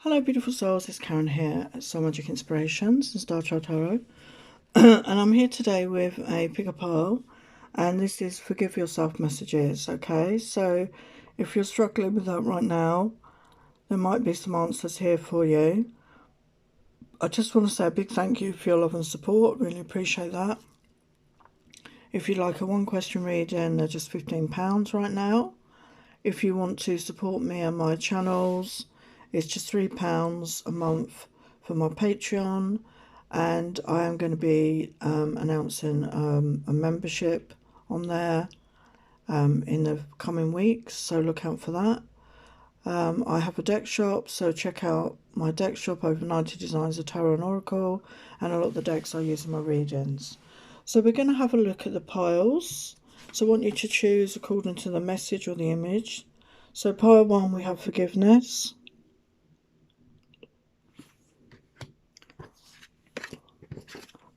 Hello beautiful souls, it's Karen here at Soul Magic Inspirations and Star Child Tarot. And I'm here today with a pick a pile, and this is forgive yourself messages. Okay, so if you're struggling with that right now, there might be some answers here for you. I just want to say a big thank you for your love and support, really appreciate that. If you'd like a one question reading, they're just £15 right now. If you want to support me and my channels, it's just £3 a month for my Patreon, and I am going to be announcing a membership on there in the coming weeks, so look out for that. I have a deck shop, so check out my deck shop, over 90 designs of tarot and oracle, and a lot of the decks I use in my readings. So we're going to have a look at the piles. So I want you to choose according to the message or the image. So pile 1 we have forgiveness.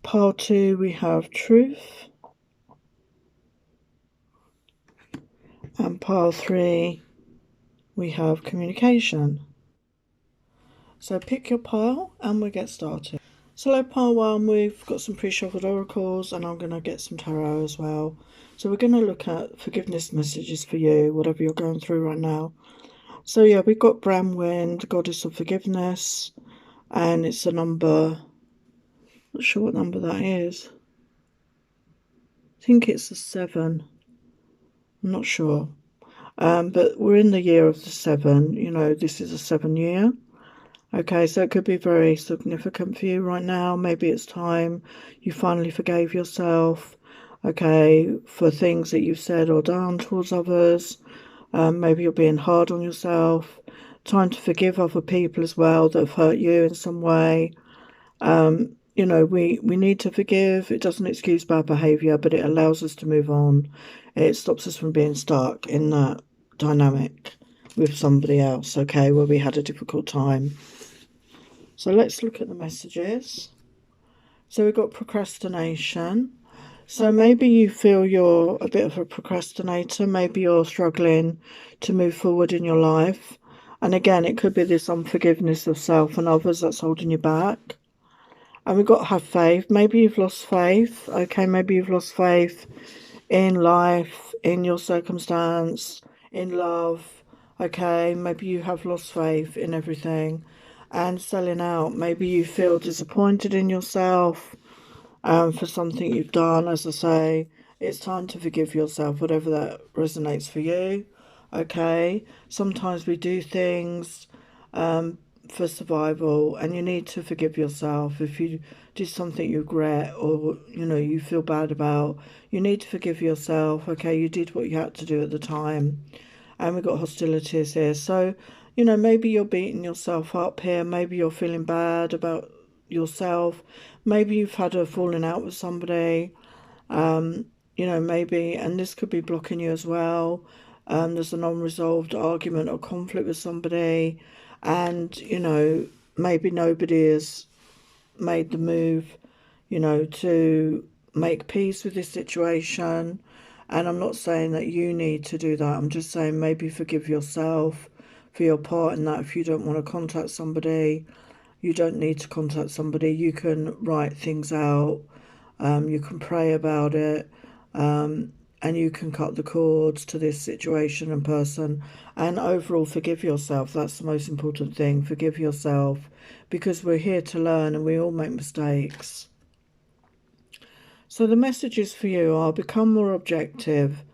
Pile 2 we have truth. And pile 3 we have communication. So pick your pile and we'll get started. So like pile 1, we've got some pre-shuffled oracles, and I'm going to get some tarot as well. So we're going to look at forgiveness messages for you, whatever you're going through right now. So yeah, we've got Bramwind, Goddess of Forgiveness, and it's a number, not sure what number that is. I think it's a 7. I'm not sure. But we're in the year of the 7. You know, this is a 7 year. Okay, so it could be very significant for you right now. Maybe it's time you finally forgave yourself, okay, for things that you've said or done towards others. Maybe you're being hard on yourself. Time to forgive other people as well that have hurt you in some way. You know, we need to forgive. It doesn't excuse bad behaviour, but it allows us to move on. It stops us from being stuck in that dynamic with somebody else, okay, where we had a difficult time. So let's look at the messages. So we've got procrastination. So maybe you feel you're a bit of a procrastinator. Maybe you're struggling to move forward in your life. And again, it could be this unforgiveness of self and others that's holding you back. And we've got to have faith. Maybe you've lost faith. Okay, maybe you've lost faith in life, in your circumstance, in love. Okay, maybe you have lost faith in everything and selling out. Maybe you feel disappointed in yourself for something you've done. As I say, it's time to forgive yourself, whatever that resonates for you. Okay, sometimes we do things for survival, and you need to forgive yourself. If you did something you regret, or you know you feel bad about, you need to forgive yourself. Okay, you did what you had to do at the time. And we've got hostilities here, so you know, maybe you're beating yourself up here. Maybe you're feeling bad about yourself. Maybe you've had a falling out with somebody. You know, maybe, and this could be blocking you as well. There's an unresolved argument or conflict with somebody, and you know, maybe nobody has made the move, you know, to make peace with this situation. And I'm not saying that you need to do that. I'm just saying maybe forgive yourself for your part in that. If you don't want to contact somebody, you don't need to contact somebody. You can write things out. You can pray about it. And you can cut the cords to this situation and person. And overall, forgive yourself. That's the most important thing. Forgive yourself, because we're here to learn and we all make mistakes. So the messages for you are become more objective.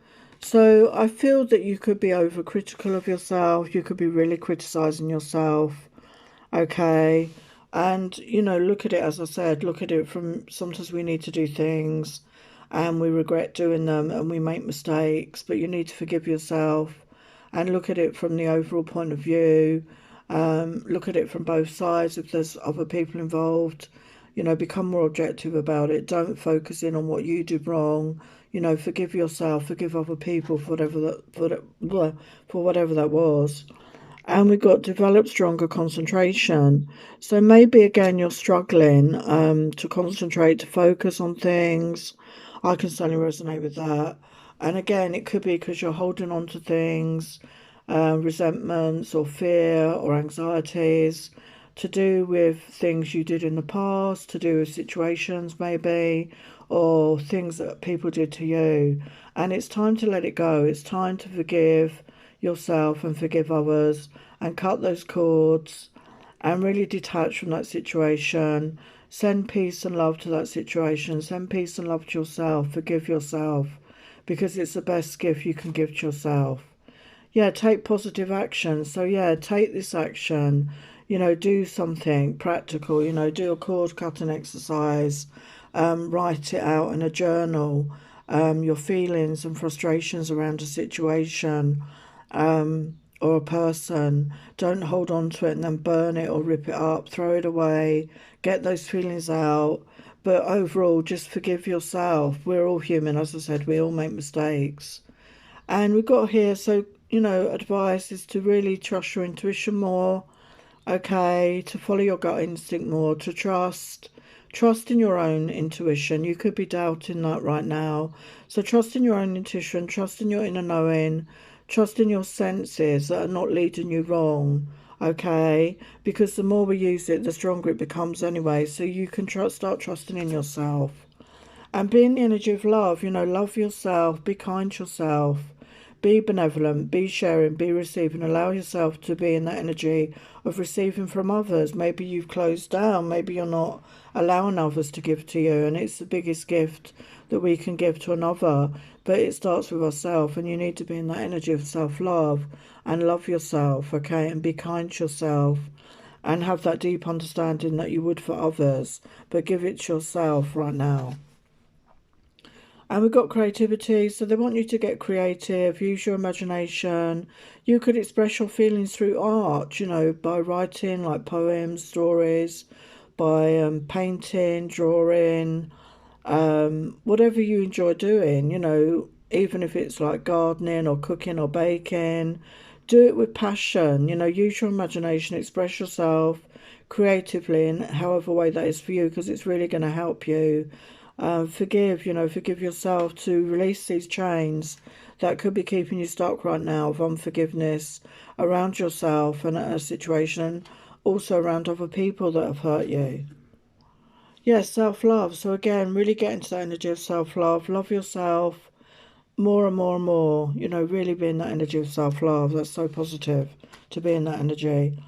So I feel that you could be overcritical of yourself. You could be really criticizing yourself. Okay. And, you know, look at it, as I said, look at it from sometimes we need to do things and we regret doing them and we make mistakes, but you need to forgive yourself and look at it from the overall point of view. Look at it from both sides. If there's other people involved, you know, become more objective about it. Don't focus in on what you did wrong. You know, forgive yourself, forgive other people for whatever for whatever that was. And we got develop stronger concentration. So maybe again you're struggling to concentrate, to focus on things. I can certainly resonate with that. And again, it could be because you're holding on to things. resentments or fear or anxieties, to do with things you did in the past, to do with situations maybe, or things that people did to you. And it's time to let it go. It's time to forgive yourself and forgive others and cut those cords and really detach from that situation. Send peace and love to that situation. Send peace and love to yourself. Forgive yourself, because it's the best gift you can give to yourself. Yeah, take positive action. So yeah, take this action. Do something practical. Do a cord cutting exercise. Write it out in a journal. Your feelings and frustrations around a situation, or a person. Don't hold on to it and then burn it or rip it up. Throw it away. Get those feelings out. But overall, just forgive yourself. We're all human, as I said. We all make mistakes. And we've got here, so, advice is to really trust your intuition more, okay, to follow your gut instinct more, to trust in your own intuition. You could be doubting that right now. So trust in your own intuition, trust in your inner knowing, trust in your senses that are not leading you wrong, okay, because the more we use it, the stronger it becomes anyway. So you can start trusting in yourself. And be in the energy of love, love yourself, be kind to yourself, be benevolent, be sharing, be receiving. Allow yourself to be in that energy of receiving from others. Maybe you've closed down, maybe you're not allowing others to give to you, and it's the biggest gift that we can give to another. But it starts with ourselves, and you need to be in that energy of self-love and love yourself, okay, and be kind to yourself. And have that deep understanding that you would for others, but give it to yourself right now. And we've got creativity, so they want you to get creative, use your imagination. You could express your feelings through art, by writing like poems, stories, by painting, drawing, whatever you enjoy doing, even if it's like gardening or cooking or baking. Do it with passion, use your imagination, express yourself creatively in however way that is for you, because it's really going to help you. Forgive yourself, to release these chains that could be keeping you stuck right now of unforgiveness around yourself and a situation, also around other people that have hurt you. Yes, self-love. So again, really get into that energy of self-love. Love yourself more and more and more. Really be in that energy of self-love. That's so positive to be in that energy.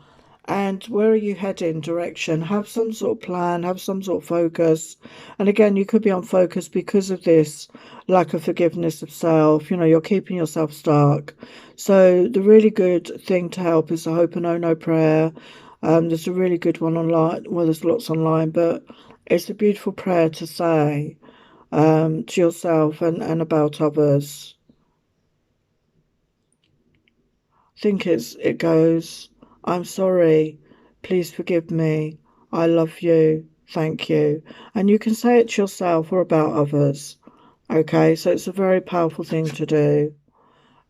And where are you heading? Direction. Have some sort of plan, have some sort of focus. And again, you could be unfocused because of this lack of forgiveness of self. You're keeping yourself stuck. So the really good thing to help is the Ho'oponopono prayer. There's a really good one online. Well, there's lots online, but it's a beautiful prayer to say to yourself and about others. It goes, I'm sorry, please forgive me, I love you, thank you. And you can say it to yourself or about others. Okay, so it's a very powerful thing to do.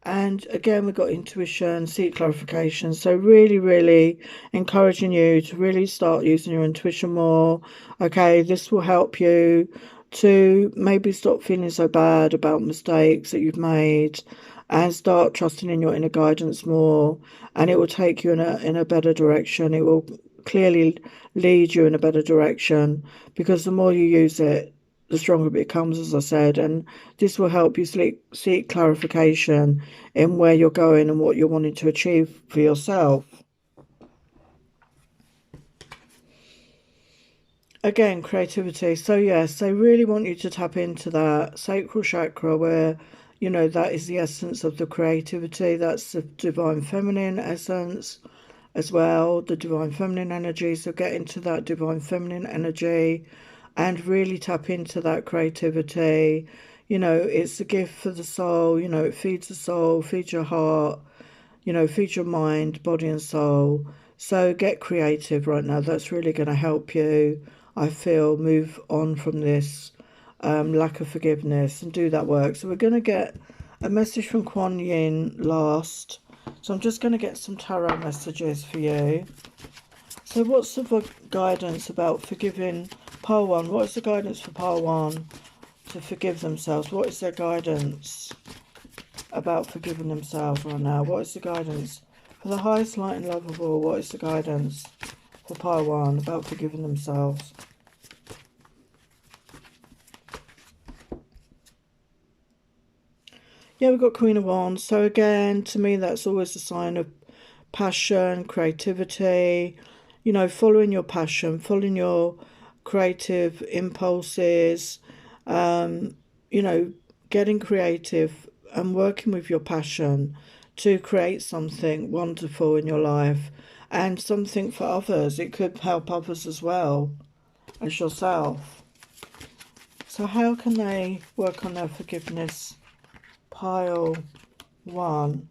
And again, we've got intuition, seek clarification. So really, really encouraging you to really start using your intuition more. Okay, this will help you to maybe stop feeling so bad about mistakes that you've made, and start trusting in your inner guidance more. And it will take you in a better direction. It will clearly lead you in a better direction, because the more you use it, the stronger it becomes, as I said. And this will help you seek clarification in where you're going and what you're wanting to achieve for yourself. Again, creativity. So yes, they really want you to tap into that sacral chakra where, that is the essence of the creativity. That's the divine feminine essence as well, the divine feminine energy. So get into that divine feminine energy and really tap into that creativity. It's a gift for the soul. It feeds the soul, feeds your heart, feeds your mind, body and soul. So get creative right now. That's really going to help you, I feel, move on from this lack of forgiveness and do that work. So we're going to get a message from Kuan Yin last. So I'm just going to get some tarot messages for you. So what's the guidance about forgiving Pile 1? What is the guidance for Pile 1 to forgive themselves? What is their guidance? about forgiving themselves right now? What is the guidance? For the highest light and love of all, what is the guidance for pile 1 about forgiving themselves? Yeah, we've got Queen of Wands. So again, to me, that's always a sign of passion, creativity, you know, following your passion, following your creative impulses, you know, getting creative and working with your passion to create something wonderful in your life and something for others. It could help others as well as yourself. So how can they work on their forgiveness? Pile 1.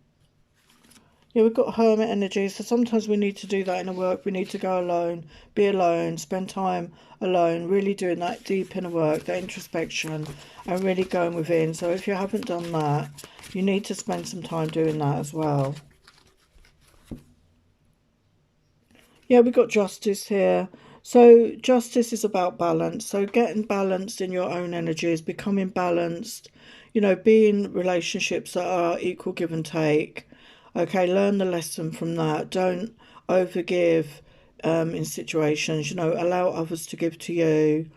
Yeah, we've got hermit energy, so sometimes we need to do that in the work. We need to go alone, be alone, spend time alone, really doing that deep inner work, that introspection, and really going within. So if you haven't done that, you need to spend some time doing that as well. Yeah, we've got justice here. So justice is about balance. So getting balanced in your own energies, becoming balanced, you know, being relationships that are equal give and take. Okay, learn the lesson from that. Don't overgive in situations, you know, allow others to give to you,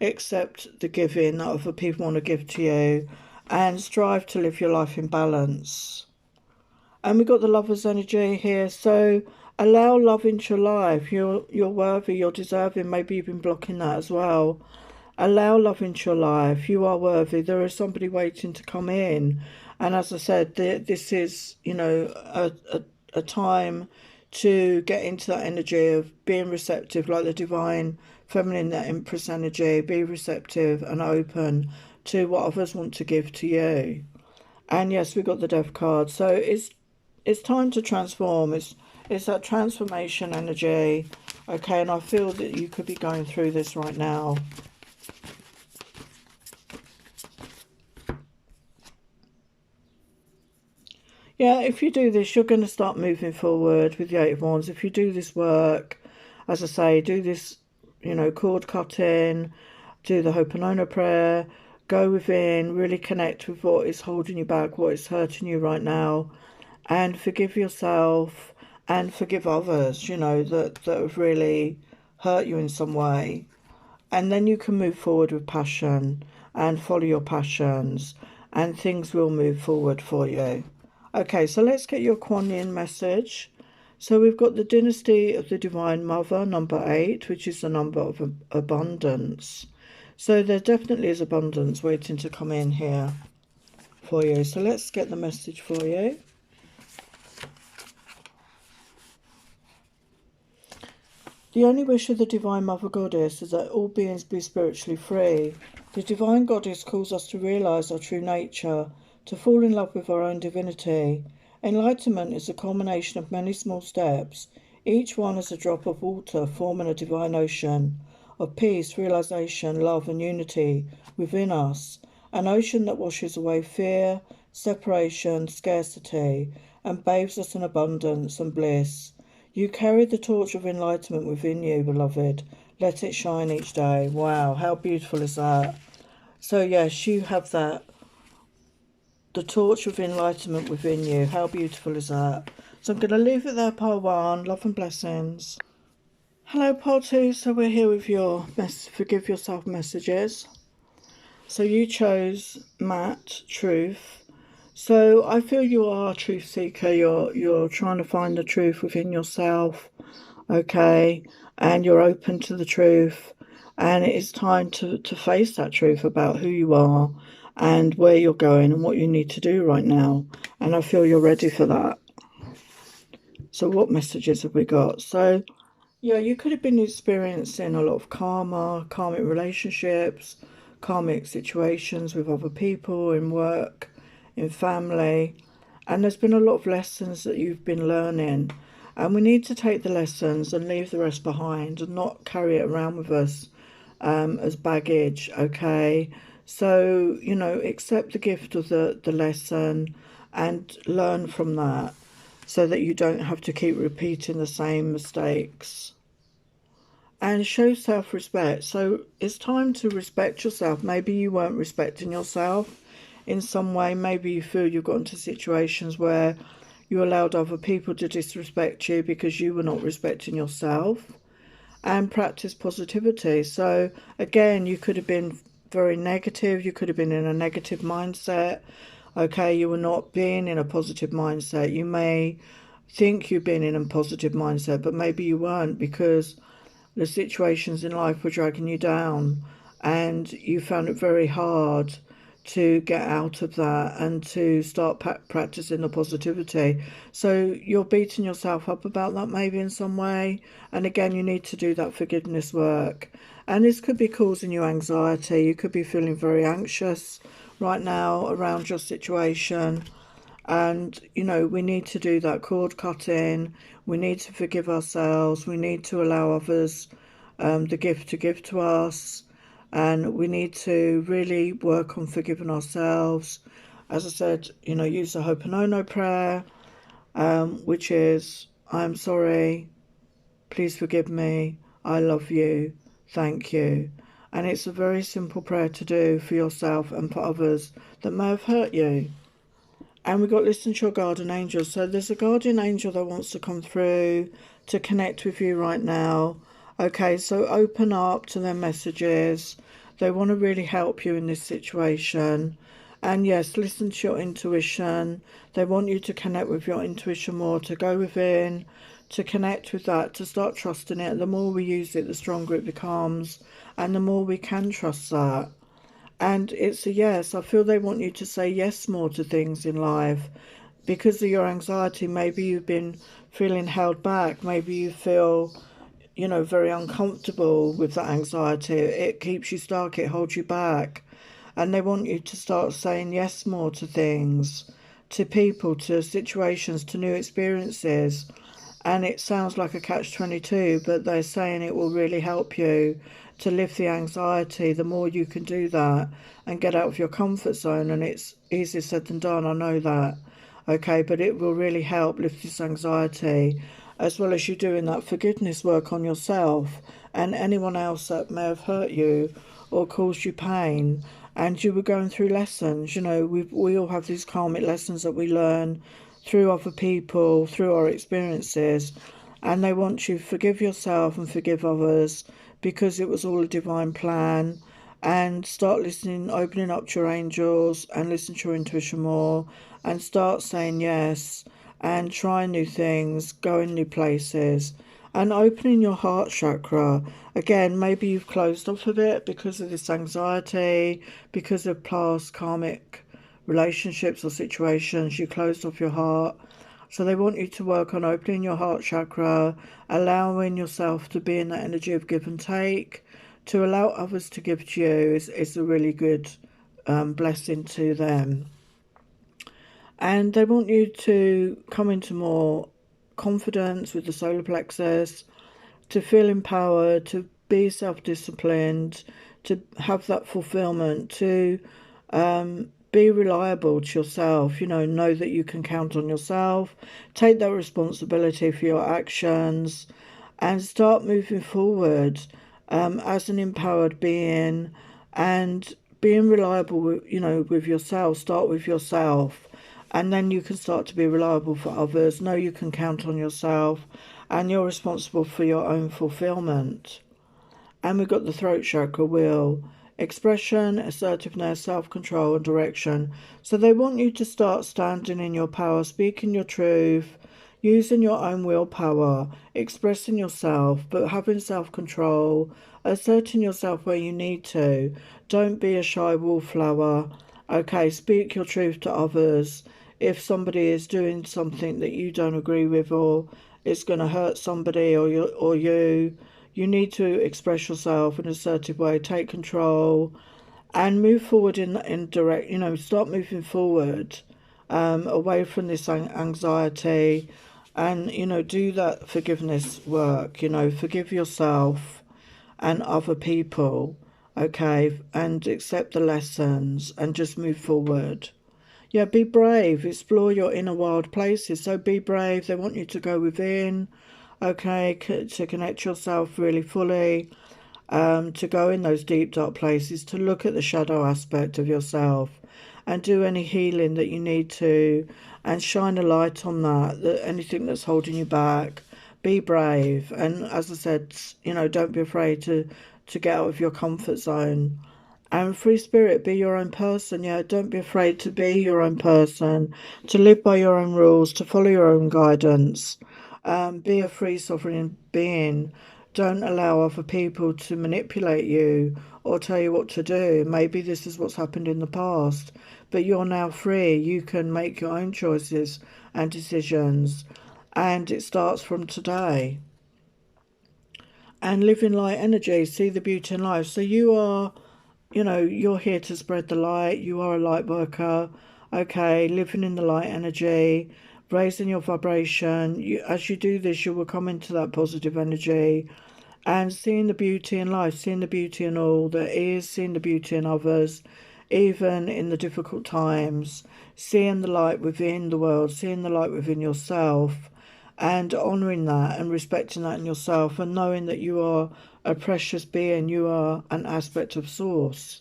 accept the giving that other people want to give to you, and strive to live your life in balance. And we've got the Lover's energy here, so allow love into your life. You're worthy, you're deserving. Maybe you've been blocking that as well. Allow love into your life. You are worthy. There is somebody waiting to come in. And as I said, this is, you know, a time to get into that energy of being receptive, like the divine feminine, that Empress energy. Be receptive and open to what others want to give to you. And yes, we got the Death card. So it's time to transform. It's that transformation energy. Okay, and I feel that you could be going through this right now. Yeah, if you do this, you're going to start moving forward with the Eight of Wands. If you do this work, as I say, do this, you know, cord cutting, do the Ho'oponopono prayer, go within, really connect with what is holding you back, what is hurting you right now, and forgive yourself and forgive others, you know, that have really hurt you in some way. And then you can move forward with passion and follow your passions, and things will move forward for you. Okay, so let's get your Kuan Yin message. So we've got the Dynasty of the Divine Mother, number 8, which is the number of abundance. So there definitely is abundance waiting to come in here for you. So let's get the message for you. The only wish of the Divine Mother Goddess is that all beings be spiritually free. The Divine Goddess calls us to realise our true nature, to fall in love with our own divinity. Enlightenment is a culmination of many small steps, each one as a drop of water forming a divine ocean of peace, realisation, love and unity within us, an ocean that washes away fear, separation, scarcity, and bathes us in abundance and bliss. You carry the torch of enlightenment within you, beloved. Let it shine each day. Wow, how beautiful is that? So yes, you have that, the torch of enlightenment within you. How beautiful is that? So I'm going to leave it there, part 1. Love and blessings. Hello, part 2. So we're here with your forgive yourself messages. So you chose Matt, truth. So I feel you are a truth seeker. You're trying to find the truth within yourself, okay, and you're open to the truth, and it is time to face that truth about who you are and where you're going and what you need to do right now. And I feel you're ready for that. So what messages have we got? So yeah, you could have been experiencing a lot of karma, karmic relationships, karmic situations with other people, in work, in family. And there's been a lot of lessons that you've been learning. And we need to take the lessons and leave the rest behind and not carry it around with us as baggage, okay? So, you know, accept the gift of the lesson and learn from that, so that you don't have to keep repeating the same mistakes. And show self-respect. So it's time to respect yourself. Maybe you weren't respecting yourself in some way. Maybe you feel you've got into situations where you allowed other people to disrespect you because you were not respecting yourself. And practice positivity. So again, you could have been very negative, you could have been in a negative mindset. Okay, you were not being in a positive mindset. You may think you've been in a positive mindset, but maybe you weren't, because the situations in life were dragging you down and you found it very hard to get out of that and to start practicing the positivity. So you're beating yourself up about that maybe in some way. And again, you need to do that forgiveness work. And this could be causing you anxiety. You could be feeling very anxious right now around your situation. And, you know, we need to do that cord cutting. We need to forgive ourselves. We need to allow others the gift to give to us. And we need to really work on forgiving ourselves. As I said, you know, use the Ho'oponopono prayer, which is, I'm sorry, please forgive me, I love you, thank you. And it's a very simple prayer to do for yourself and for others that may have hurt you. And we've got listen to your guardian angel. So there's a guardian angel that wants to come through to connect with you right now. Okay, so open up to their messages. They want to really help you in this situation. And yes, listen to your intuition. They want you to connect with your intuition more, to go within, to connect with that, to start trusting it. The more we use it, the stronger it becomes. And the more we can trust that. And it's a yes. I feel they want you to say yes more to things in life. Because of your anxiety, maybe you've been feeling held back. Maybe you feel, you know, very uncomfortable with that anxiety. It keeps you stuck. It holds you back. And they want you to start saying yes more to things, to people, to situations, to new experiences. And it sounds like a catch-22, but they're saying it will really help you to lift the anxiety. The more you can do that and get out of your comfort zone, and it's easier said than done, I know that, okay, but it will really help lift this anxiety, as well as you doing that forgiveness work on yourself and anyone else that may have hurt you or caused you pain. And you were going through lessons, you know, we all have these karmic lessons that we learn through other people, through our experiences, and they want you to forgive yourself and forgive others, because it was all a divine plan. And start listening, opening up to your angels and listen to your intuition more, and start saying yes and trying new things, going new places, and opening your heart chakra. Again, maybe you've closed off a bit because of this anxiety, because of past karmic relationships or situations. You closed off your heart. So they want you to work on opening your heart chakra, allowing yourself to be in that energy of give and take. To allow others to give to you is a really good blessing to them. And they want you to come into more confidence with the solar plexus, to feel empowered, to be self-disciplined, to have that fulfillment, to be reliable to yourself, you know that you can count on yourself, take that responsibility for your actions, and start moving forward as an empowered being, and being reliable with yourself. Start with yourself, and then you can start to be reliable for others. Know you can count on yourself, and you're responsible for your own fulfillment. And we've got the throat chakra wheel. Expression, assertiveness, self-control and direction. So they want you to start standing in your power, speaking your truth, using your own willpower, expressing yourself, but having self-control, asserting yourself where you need to. Don't be a shy wallflower. Okay, speak your truth to others. If somebody is doing something that you don't agree with, or it's going to hurt somebody or you need to express yourself in an assertive way, take control, and move forward in direct, start moving forward away from this anxiety, and, do that forgiveness work, forgive yourself and other people, okay, and accept the lessons and just move forward. Yeah, be brave, explore your inner wild places. So be brave. They want you to go within, okay, to connect yourself really fully, to go in those deep dark places, to look at the shadow aspect of yourself, and do any healing that you need to, and shine a light on that anything that's holding you back. Be brave, and as I said, don't be afraid to get out of your comfort zone. And free spirit, be your own person. Yeah, don't be afraid to be your own person, to live by your own rules, to follow your own guidance. Be a free sovereign being. Don't allow other people to manipulate you or tell you what to do. Maybe this is what's happened in the past, but you're now free. You can make your own choices and decisions, and it starts from today. And live in light energy, see the beauty in life. So you are, you're here to spread the light. You are a light worker. Okay, living in the light energy, raising your vibration. As you do this, you will come into that positive energy and seeing the beauty in life, seeing the beauty in all that is, seeing the beauty in others, even in the difficult times, seeing the light within the world, seeing the light within yourself, and honouring that and respecting that in yourself, and knowing that you are a precious being, you are an aspect of source.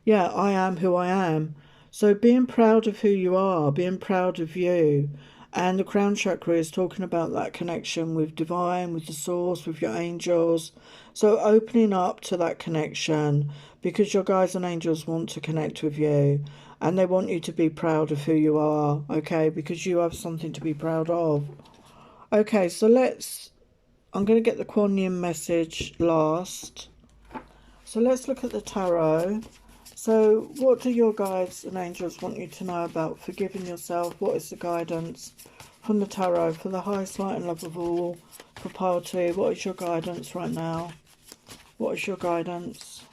Yeah, I am who I am. So being proud of who you are, being proud of you. And the crown chakra is talking about that connection with divine, with the source, with your angels. So opening up to that connection, because your guides and angels want to connect with you, and they want you to be proud of who you are, okay, because you have something to be proud of. Okay, so I'm going to get the Kuan Yin message last. So let's look at the tarot. So what do your guides and angels want you to know about forgiving yourself? What is the guidance from the tarot for the highest light and love of all, for pile 2? What is your guidance right now? What is your guidance?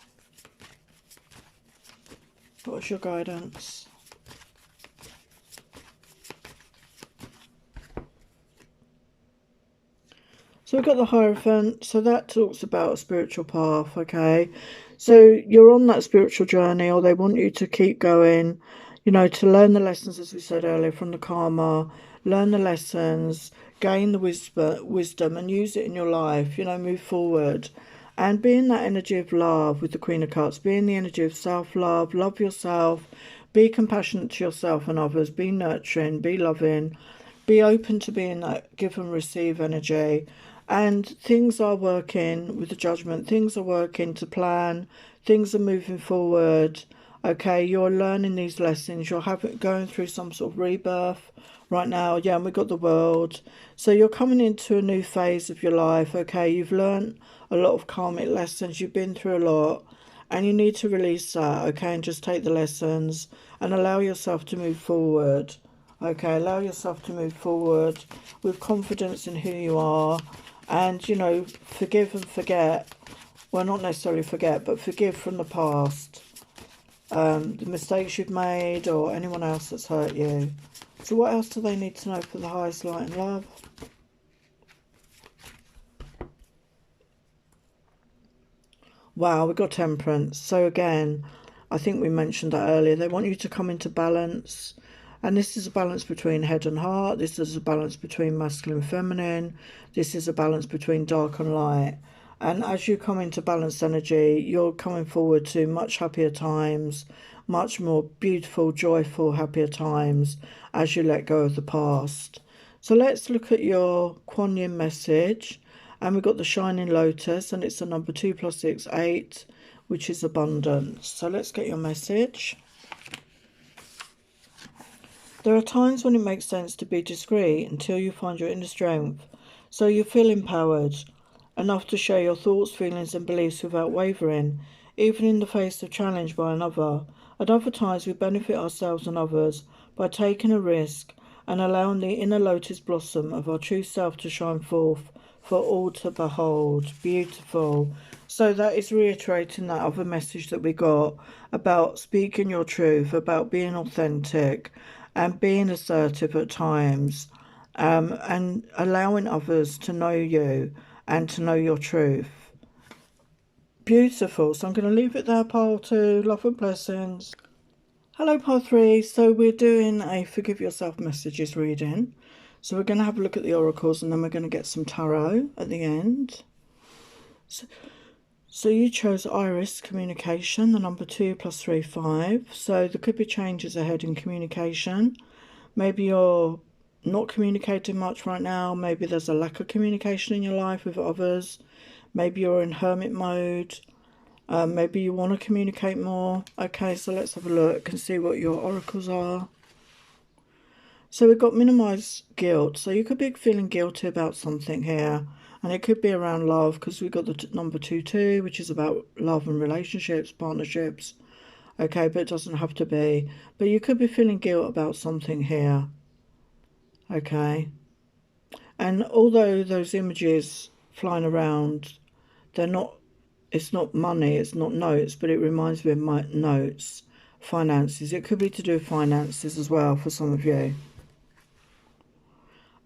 What is your guidance? So we've got the Hierophant. So that talks about a spiritual path, okay? So you're on that spiritual journey, or they want you to keep going, to learn the lessons, as we said earlier, from the karma, learn the lessons, gain the wisdom and use it in your life, move forward. And be in that energy of love with the Queen of Cups, be in the energy of self-love, love yourself, be compassionate to yourself and others, be nurturing, be loving, be open to being that give and receive energy. And things are working with the Judgment. Things are working to plan. Things are moving forward. Okay, you're learning these lessons. You're going through some sort of rebirth right now. Yeah, and we've got the World. So you're coming into a new phase of your life. Okay, you've learned a lot of karmic lessons. You've been through a lot. And you need to release that, okay, and just take the lessons and allow yourself to move forward. Okay, allow yourself to move forward with confidence in who you are. And, forgive and forget. Well, not necessarily forget, but forgive from the past. The mistakes you've made or anyone else that's hurt you. So what else do they need to know for the highest light and love? Wow, we've got Temperance. So again, I think we mentioned that earlier. They want you to come into balance. And this is a balance between head and heart. This is a balance between masculine and feminine. This is a balance between dark and light. And as you come into balanced energy, you're coming forward to much happier times, much more beautiful, joyful, happier times as you let go of the past. So let's look at your Kuan Yin message. And we've got the Shining Lotus, and it's the number 2 + 6, 8, which is abundance. So let's get your message. There are times when it makes sense to be discreet until you find your inner strength, so you feel empowered enough to share your thoughts, feelings and beliefs without wavering, even in the face of challenge by another. At other times we benefit ourselves and others by taking a risk and allowing the inner lotus blossom of our true self to shine forth for all to behold. Beautiful. So that is reiterating that other message that we got about speaking your truth, about being authentic and being assertive at times, and allowing others to know you and to know your truth. Beautiful. So I'm going to leave it there, pile 2. Love and blessings. Hello, pile 3. So we're doing a Forgive Yourself messages reading. So we're going to have a look at the oracles and then we're going to get some tarot at the end. So you chose Iris communication, the number 2 plus 3, 5. So there could be changes ahead in communication. Maybe you're not communicating much right now. Maybe there's a lack of communication in your life with others. Maybe you're in hermit mode. Maybe you want to communicate more. Okay, so let's have a look and see what your oracles are. So we've got minimize guilt. So you could be feeling guilty about something here. And it could be around love, because we've got the number 2, which is about love and relationships, partnerships. Okay, but it doesn't have to be. But you could be feeling guilt about something here. Okay. And although those images flying around, it's not money, it's not notes, but it reminds me of my notes, finances. It could be to do with finances as well for some of you.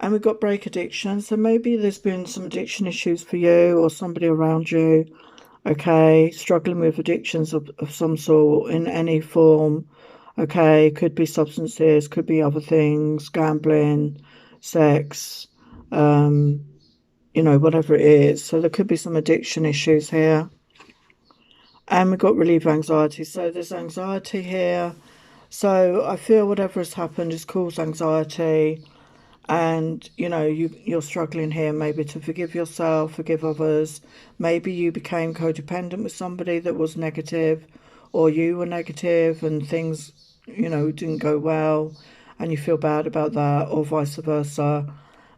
And we've got break addiction. So maybe there's been some addiction issues for you or somebody around you, okay, struggling with addictions of some sort in any form. Okay, could be substances, could be other things, gambling, sex, whatever it is. So there could be some addiction issues here. And we've got relief anxiety. So there's anxiety here. So I feel whatever has happened has caused anxiety. And, you're struggling here maybe to forgive yourself, forgive others. Maybe you became codependent with somebody that was negative, or you were negative and things, didn't go well and you feel bad about that, or vice versa.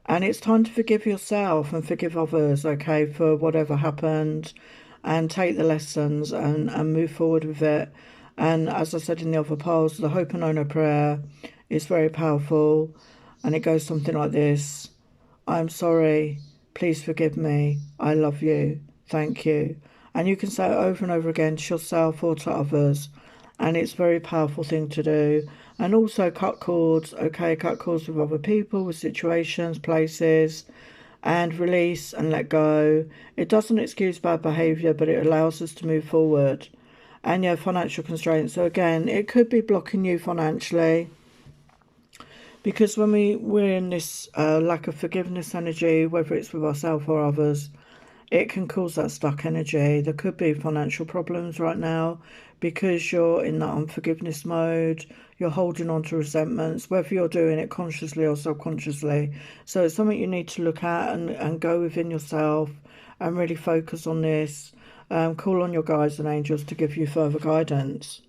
And it's time to forgive yourself and forgive others, okay, for whatever happened, and take the lessons and move forward with it. And as I said in the other polls, the Ho'oponopono prayer is very powerful. And it goes something like this: I'm sorry, please forgive me, I love you, thank you. And you can say it over and over again to yourself or to others. And it's a very powerful thing to do. And also cut cords, okay, cut cords with other people, with situations, places, and release and let go. It doesn't excuse bad behaviour, but it allows us to move forward. And yeah, financial constraints. So again, it could be blocking you financially, because when we're in this lack of forgiveness energy, whether it's with ourselves or others, it can cause that stuck energy. There could be financial problems right now because you're in that unforgiveness mode. You're holding on to resentments, whether you're doing it consciously or subconsciously. So it's something you need to look at and go within yourself and really focus on this. Call on your guides and angels to give you further guidance.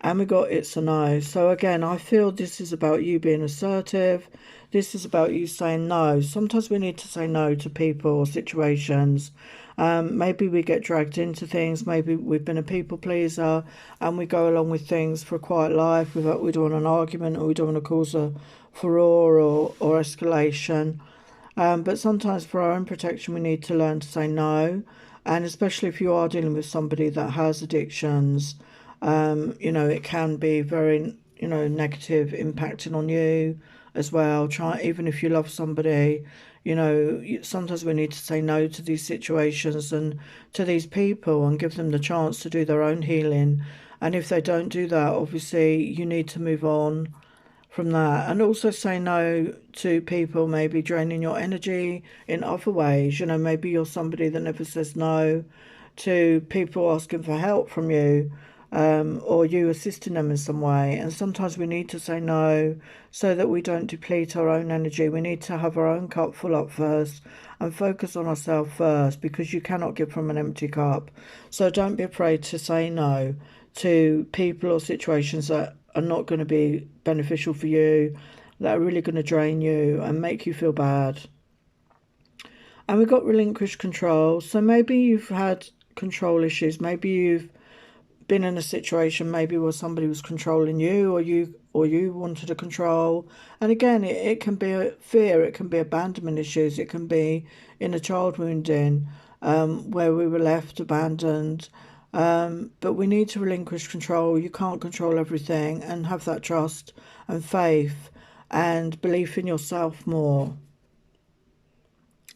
And we got it's a no. So again, I feel this is about you being assertive. This is about you saying no. Sometimes we need to say no to people or situations. Maybe we get dragged into things. Maybe we've been a people pleaser and we go along with things for a quiet life. We don't want an argument, or we don't want to cause a furore or escalation. But sometimes for our own protection, we need to learn to say no. And especially if you are dealing with somebody that has addictions, it can be very, negative, impacting on you as well. Even if you love somebody, sometimes we need to say no to these situations and to these people and give them the chance to do their own healing. And if they don't do that, obviously you need to move on from that. And also say no to people maybe draining your energy in other ways. Maybe you're somebody that never says no to people asking for help from you, or you assisting them in some way. And sometimes we need to say no so that we don't deplete our own energy. We need to have our own cup full up first and focus on ourselves first, because you cannot give from an empty cup. So don't be afraid to say no to people or situations that are not going to be beneficial for you, that are really going to drain you and make you feel bad. And we've got relinquished control. So maybe you've had control issues. Maybe you've been in a situation maybe where somebody was controlling you, or you wanted to control. And again, it can be a fear, it can be abandonment issues, it can be inner child wounding, where we were left abandoned. But we need to relinquish control. You can't control everything, and have that trust and faith and belief in yourself more.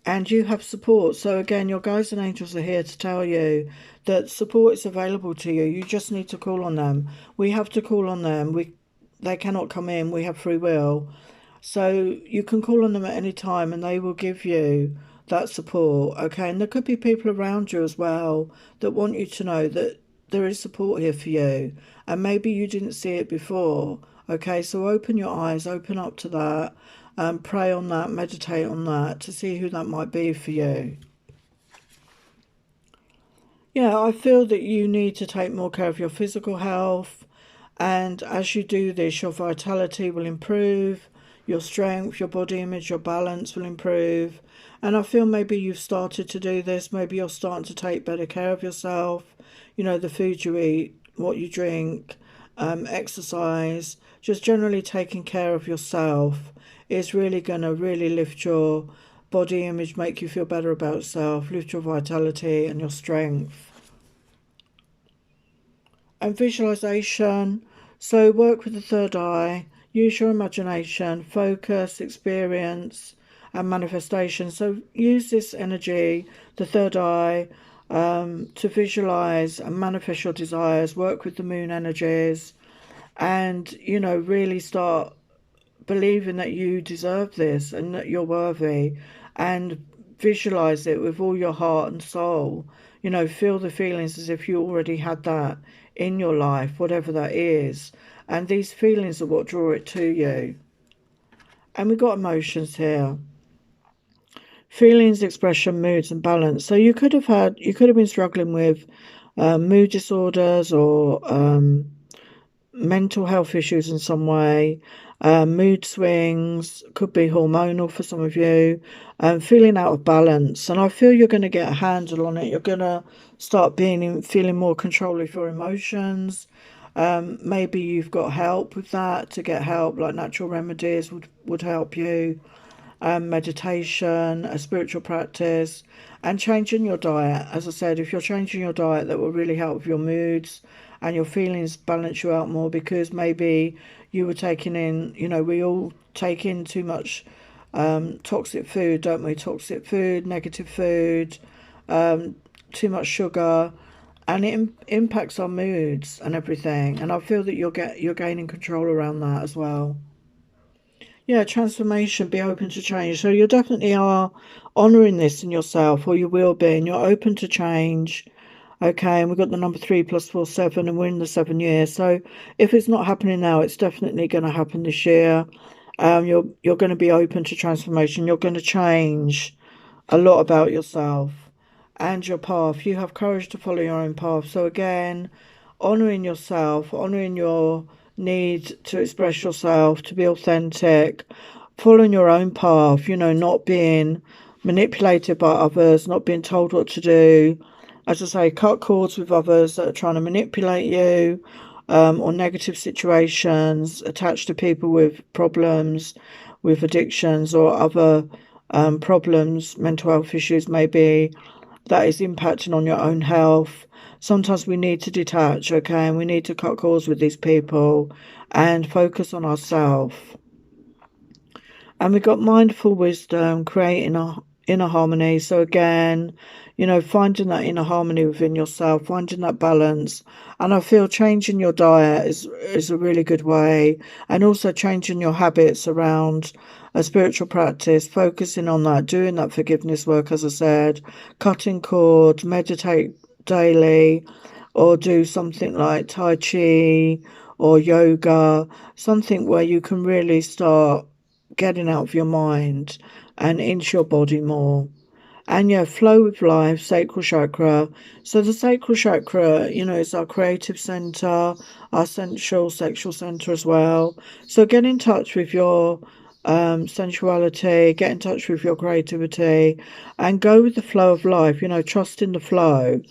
And you have support. So again, your guides and angels are here to tell you that support is available to you. You just need to call on them. We have to call on them. They cannot come in. We have free will. So you can call on them at any time and they will give you that support, okay? And there could be people around you as well that want you to know that there is support here for you, and maybe you didn't see it before, okay? So open your eyes, open up to that, pray on that, meditate on that to see who that might be for you. Yeah, I feel that you need to take more care of your physical health, and as you do this, your vitality will improve, your strength, your body image, your balance will improve. And I feel maybe you've started to do this, maybe you're starting to take better care of yourself, you know, the food you eat, what you drink, exercise, just generally taking care of yourself is really going to really lift your body image, make you feel better about yourself, lift your vitality and your strength. And visualization, so work with the third eye, use your imagination, focus, experience and manifestation. So use this energy, the third eye, to visualize and manifest your desires, work with the moon energies, and, you know, really start believing that you deserve this and that you're worthy, and visualize it with all your heart and soul. You know, feel the feelings as if you already had that in your life, whatever that is. And these feelings are what draw it to you. And we've got emotions here. Feelings, expression, moods and balance. So you could have been struggling with mood disorders or mental health issues in some way, mood swings, could be hormonal for some of you, feeling out of balance. And I feel you're going to get a handle on it. You're going to start feeling more control of your emotions. Maybe you've got help with that, to get help, like natural remedies would help you. Meditation, a spiritual practice, and changing your diet. As I said, if you're changing your diet, that will really help with your moods and your feelings, balance you out more, because maybe you were taking in, you know, we all take in too much toxic food, don't we? Toxic food, negative food, too much sugar, and it impacts our moods and everything. And I feel that you're gaining control around that as well. Yeah, transformation, be open to change. So you definitely are honouring this in yourself, or you will be, and you're open to change. Okay, and we've got the number 3 + 4, 7, and we're in the 7 year. So if it's not happening now, it's definitely going to happen this year. You're going to be open to transformation. You're going to change a lot about yourself and your path. You have courage to follow your own path. So again, honouring yourself, honouring your need to express yourself, to be authentic, following your own path, you know, not being manipulated by others, not being told what to do. As I say, cut cords with others that are trying to manipulate you, or negative situations, attached to people with problems, with addictions or other problems, mental health issues maybe, that is impacting on your own health. Sometimes we need to detach, okay, and we need to cut cords with these people and focus on ourselves. And we've got mindful wisdom, creating a inner harmony. So again, you know, finding that inner harmony within yourself, finding that balance. And I feel changing your diet is a really good way, and also changing your habits around a spiritual practice, focusing on that, doing that forgiveness work, as I said, cutting cords, meditate daily, or do something like Tai Chi or yoga, something where you can really start getting out of your mind and into your body more. And yeah, flow with life, sacral chakra. So the sacral chakra, you know, is our creative center, our sensual, sexual center as well. So get in touch with your sensuality, get in touch with your creativity, and go with the flow of life. You know, trust in the flow,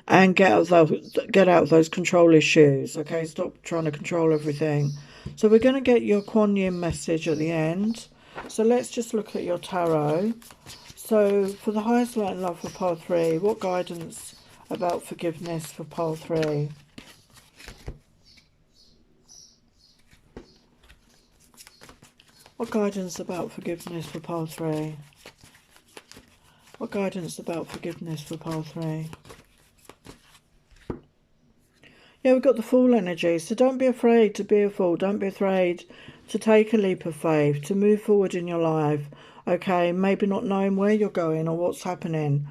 and get out of those control issues. Okay, stop trying to control everything. So we're going to get your Kuan Yin message at the end. So let's just look at your tarot. So for the highest light and love for pile 3, what guidance about forgiveness for pile 3? What guidance about forgiveness for pile 3? What guidance about forgiveness for pile 3? Yeah, we've got the Fool energy. So don't be afraid to be a fool. Don't be afraid to take a leap of faith, to move forward in your life. Okay, maybe not knowing where you're going or what's happening.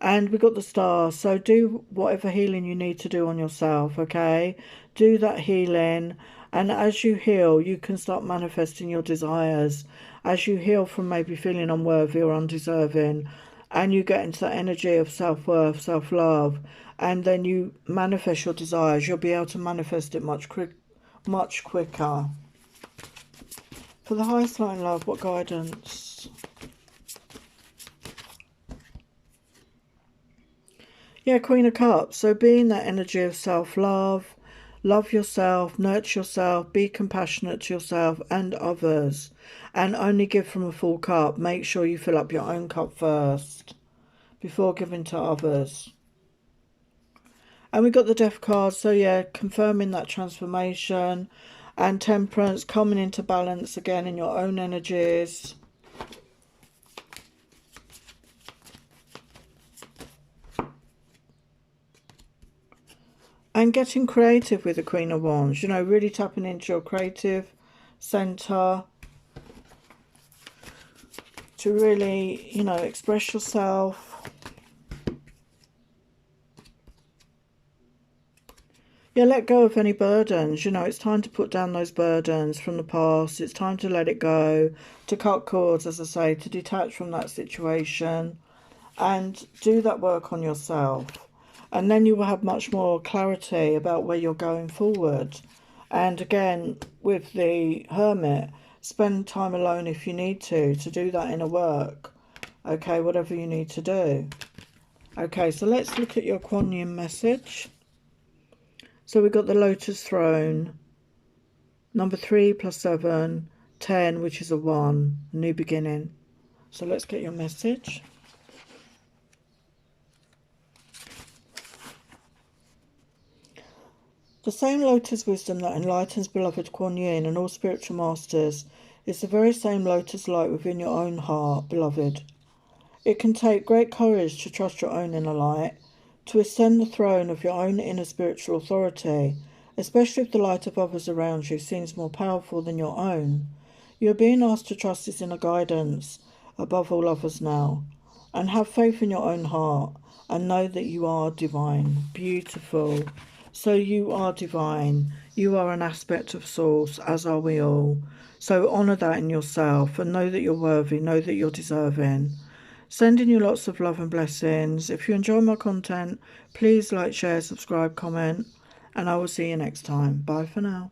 And we got the star, so do whatever healing you need to do on yourself, okay? Do that healing, and as you heal, you can start manifesting your desires. As you heal from maybe feeling unworthy or undeserving, and you get into that energy of self-worth, self-love, and then you manifest your desires, you'll be able to manifest it much quicker. For the highest light in love, what guidance? Yeah, Queen of Cups. So be in that energy of self-love, love yourself, nurture yourself, be compassionate to yourself and others, and only give from a full cup. Make sure you fill up your own cup first before giving to others. And we got the Death card, so yeah, confirming that transformation, and Temperance, coming into balance again in your own energies. And getting creative with the Queen of Wands, you know, really tapping into your creative centre to really, you know, express yourself. Yeah, let go of any burdens. You know, it's time to put down those burdens from the past. It's time to let it go, to cut cords, as I say, to detach from that situation and do that work on yourself. And then you will have much more clarity about where you're going forward. And again, with the Hermit, spend time alone if you need to do that inner work. Okay, whatever you need to do. Okay, so let's look at your Kuan Yin message. So we've got the Lotus Throne, number 3 plus 7, 10, which is a 1, a new beginning. So let's get your message. The same lotus wisdom that enlightens beloved Kuan Yin and all spiritual masters is the very same lotus light within your own heart, beloved. It can take great courage to trust your own inner light, to ascend the throne of your own inner spiritual authority, especially if the light of others around you seems more powerful than your own. You are being asked to trust this inner guidance above all others now, and have faith in your own heart, and know that you are divine. Beautiful. So you are divine. You are an aspect of Source, as are we all. So honour that in yourself, and know that you're worthy, know that you're deserving. Sending you lots of love and blessings. If you enjoy my content, please like, share, subscribe, comment, and I will see you next time. Bye for now.